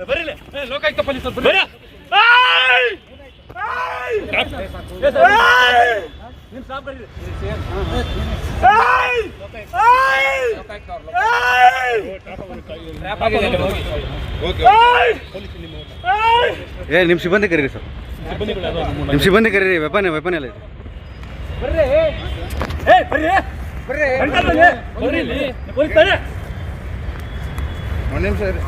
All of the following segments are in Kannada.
ಬರಲಿ ಲೋಕಾಯುಕ್ತ ಪೊಲೀಸರು ಬರ್ರಿ. ನಿಮ್ಮ ಸಾಬ್ ಬರ್ರಿ. ನಿಮ್ಮ ಸಿಬ್ಬಂದಿ ಕರೀರಿ ಸರ್, ನಿಮ್ಮ ಸಿಬ್ಬಂದಿ ಕರೀರಿ. ವೆಪನ್ ಎಲ್ಲ ಇದೆ. ಬರ್ರಿ ಬರ್ರಿ ಬರ್ರಿ ಇಲ್ಲಿ ಪೊಲೀಸ್ ಬರ್ರಿ. ಒಂದು ನಿಮಿಷ ಹೇಳಿ.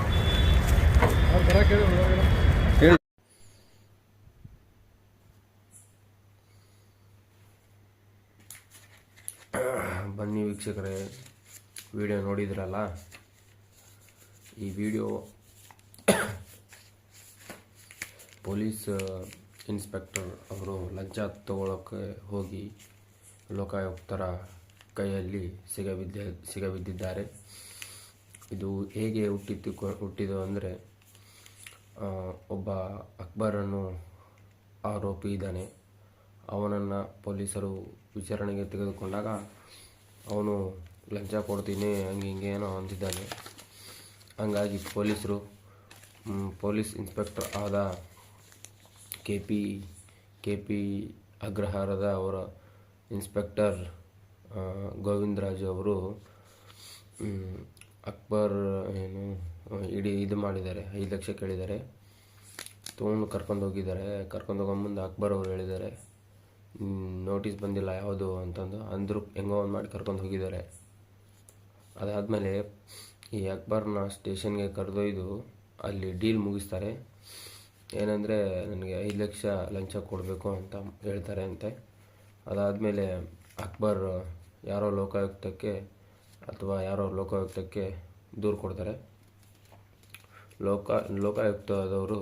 ಬನ್ನಿ ವೀಕ್ಷಕರೇ, ವಿಡಿಯೋ ನೋಡಿದ್ರಲ್ಲ. ಈ ವಿಡಿಯೋ ಪೊಲೀಸ್ ಇನ್ಸ್ಪೆಕ್ಟರ್ ಅವರು ಲಂಚ ತಗೊಳ್ಳೋಕ್ಕೆ ಹೋಗಿ ಲೋಕಾಯುಕ್ತರ ಕೈಯಲ್ಲಿ ಸಿಗಬಿದ್ದಿದ್ದಾರೆ. ಇದು ಹೇಗೆ ಹುಟ್ಟಿದು ಅಂದರೆ, ಒಬ್ಬ ಅಕ್ಬರನ್ನು ಆರೋಪಿ ಇದ್ದಾನೆ. ಅವನನ್ನು ಪೊಲೀಸರು ವಿಚಾರಣೆಗೆ ತೆಗೆದುಕೊಂಡಾಗ ಅವನು ಲಂಚ ಕೊಡ್ತೀನಿ ಹಂಗೆ ಹಿಂಗೆ ಏನೋ ಅಂತಿದ್ದಾನೆ. ಹಂಗಾಗಿ ಪೊಲೀಸ್ ಇನ್ಸ್ಪೆಕ್ಟರ್ ಆದ ಕೆ ಪಿ ಅಗ್ರಹಾರದ ಅವರ ಇನ್ಸ್ಪೆಕ್ಟರ್ ಗೋವಿಂದರಾಜು ಅವರು ಅಕ್ಬರ್ ಇದು ಮಾಡಿದ್ದಾರೆ, 5 ಲಕ್ಷ ಕೇಳಿದ್ದಾರೆ. ತೊಗೊಂಡು ಕರ್ಕೊಂಡು ಹೋಗೋಮುಂದೆ ಅಕ್ಬರ್ ಅವರು ಹೇಳಿದ್ದಾರೆ, ನೋಟಿಸ್ ಬಂದಿಲ್ಲ ಯಾವುದು ಅಂತಂದು ಅಂದರು. ಹೆಂಗೋ ಒಂದು ಮಾಡಿ ಕರ್ಕೊಂಡು ಹೋಗಿದ್ದಾರೆ. ಅದಾದಮೇಲೆ ಈ ಅಕ್ಬರ್ನ ಸ್ಟೇಷನ್ಗೆ ಕರೆದೊಯ್ದು ಅಲ್ಲಿ ಡೀಲ್ ಮುಗಿಸ್ತಾರೆ. ಏನಂದರೆ, ನನಗೆ 5 ಲಕ್ಷ ಲಂಚ ಕೊಡಬೇಕು ಅಂತ ಹೇಳ್ತಾರೆ ಅಂತೆ. ಅದಾದಮೇಲೆ ಅಕ್ಬರ್ ಯಾರೋ ಲೋಕಾಯುಕ್ತಕ್ಕೆ ದೂರು ಕೊಡ್ತಾರೆ. ಲೋಕಾಯುಕ್ತದವರು